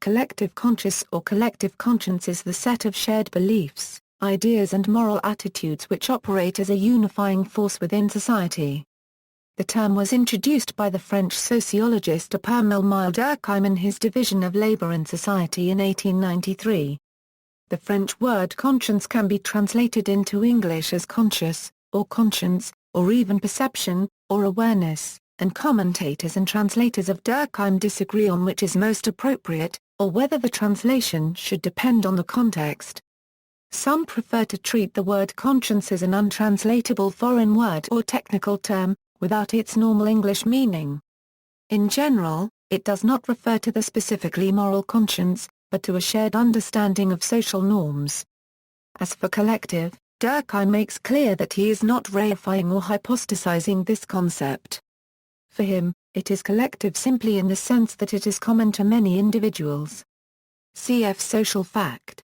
collective conscious or collective conscience is the set of shared beliefs, ideas and moral attitudes which operate as a unifying force within society. The term was introduced by the French sociologist Émile Durkheim in his Division of Labour and Society in 1893. The French word conscience can be translated into English as conscious, or conscience, or even perception, or awareness, and commentators and translators of Durkheim disagree on which is most appropriate, or whether the translation should depend on the context. Some prefer to treat the word conscience as an untranslatable foreign word or technical term, without its normal English meaning. In general, it does not refer to the specifically moral conscience, but to a shared understanding of social norms. As for collective, Durkheim makes clear that he is not reifying or hypostasizing this concept. For him, it is collective simply in the sense that it is common to many individuals. Cf. Social fact.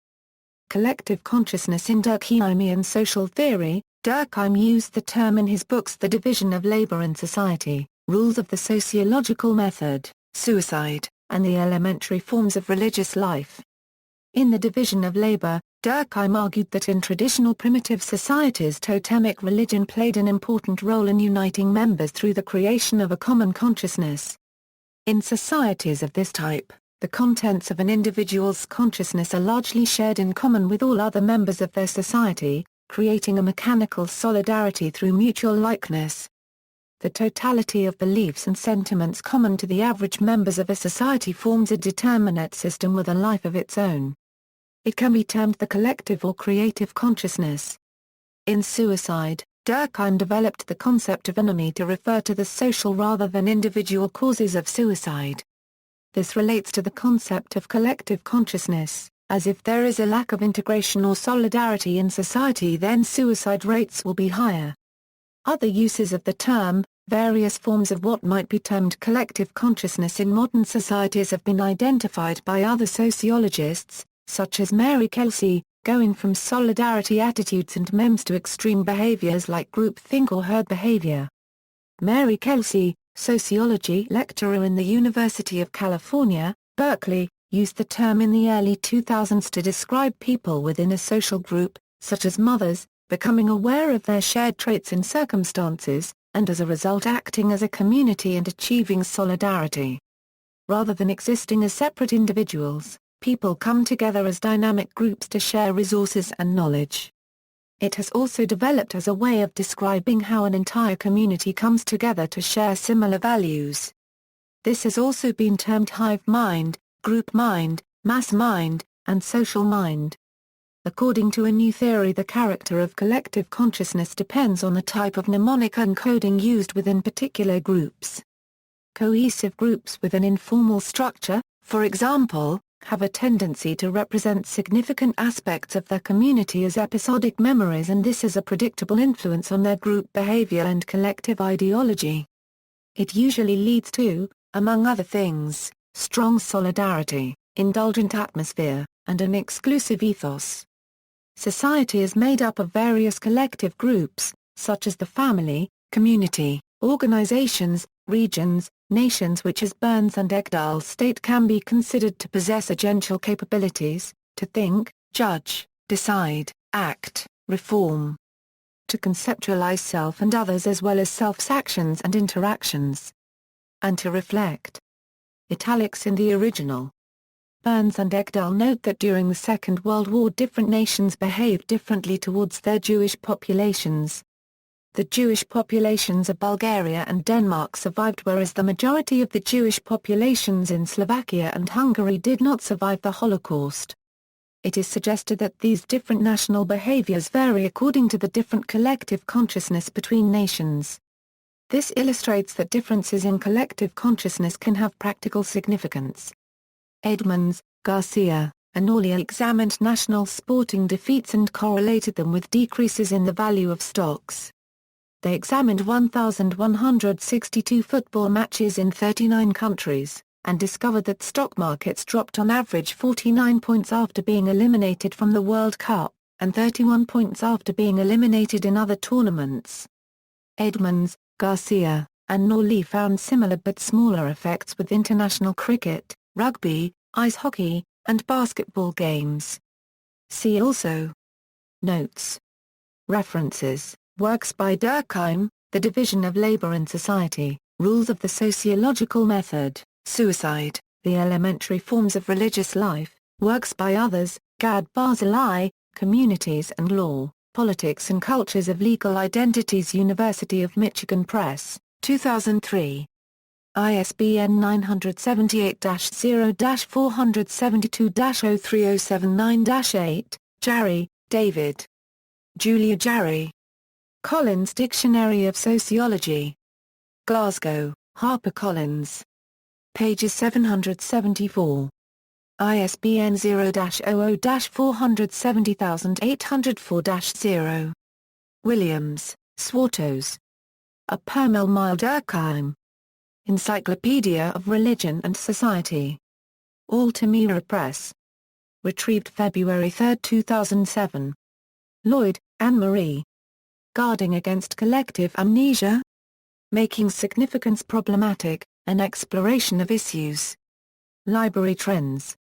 Collective consciousness in Durkheimian social theory. Durkheim used the term in his books The Division of Labour and Society, Rules of the Sociological Method, Suicide, and the Elementary Forms of Religious Life. In The Division of Labour, Durkheim argued that in traditional primitive societies totemic religion played an important role in uniting members through the creation of a common consciousness. In societies of this type, the contents of an individual's consciousness are largely shared in common with all other members of their society, creating a mechanical solidarity through mutual likeness. The totality of beliefs and sentiments common to the average members of a society forms a determinate system with a life of its own. It can be termed the collective or creative consciousness. In Suicide, Durkheim developed the concept of enemy to refer to the social rather than individual causes of suicide. This relates to the concept of collective consciousness. As if there is a lack of integration or solidarity in society, then suicide rates will be higher. Other uses of the term, various forms of what might be termed collective consciousness in modern societies have been identified by other sociologists, such as Mary Kelsey, going from solidarity attitudes and memes to extreme behaviors like groupthink or herd behavior. Mary Kelsey, sociology lecturer in the University of California, Berkeley, used the term in the early 2000s to describe people within a social group, such as mothers, becoming aware of their shared traits and circumstances, and as a result acting as a community and achieving solidarity. Rather than existing as separate individuals, people come together as dynamic groups to share resources and knowledge. It has also developed as a way of describing how an entire community comes together to share similar values. This has also been termed hive mind, group mind, mass mind, and social mind. According to a new theory, the character of collective consciousness depends on the type of mnemonic encoding used within particular groups. Cohesive groups with an informal structure, for example, have a tendency to represent significant aspects of their community as episodic memories, and this has a predictable influence on their group behavior and collective ideology. It usually leads to, among other things, strong solidarity, indulgent atmosphere, and an exclusive ethos. Society is made up of various collective groups, such as the family, community, organizations, regions, nations, which as Burns and Egdahl state can be considered to possess agential capabilities, to think, judge, decide, act, reform. To conceptualize self and others as well as self's actions and interactions. And to reflect. Italics in the original. Burns and Egdahl note that during the Second World War different nations behaved differently towards their Jewish populations. The Jewish populations of Bulgaria and Denmark survived, whereas the majority of the Jewish populations in Slovakia and Hungary did not survive the Holocaust. It is suggested that these different national behaviors vary according to the different collective consciousness between nations. This illustrates that differences in collective consciousness can have practical significance. Edmonds, Garcia, and Orley examined national sporting defeats and correlated them with decreases in the value of stocks. They examined 1,162 football matches in 39 countries, and discovered that stock markets dropped on average 49 points after being eliminated from the World Cup, and 31 points after being eliminated in other tournaments. Edmonds, Garcia, and Orley found similar but smaller effects with international cricket, rugby, ice hockey, and basketball games. See also. Notes. References, works by Durkheim, The Division of Labor in Society, Rules of the Sociological Method, Suicide, The Elementary Forms of Religious Life, works by others, Gad Barzilai, Communities and Law, Politics and Cultures of Legal Identities, University of Michigan Press, 2003. ISBN 978-0-472-03079-8, Jarry, David. Julia Jarry. Collins Dictionary of Sociology. Glasgow, HarperCollins. Pages 774. ISBN 0-00-470804-0. Williams, Swartos. A Émile Durkheim. Encyclopedia of Religion and Society. Altamira Press. Retrieved February 3, 2007. Lloyd, Anne-Marie. Guarding Against Collective Amnesia? Making Significance Problematic, An Exploration of Issues. Library Trends.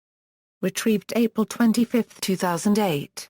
Retrieved April 25, 2008.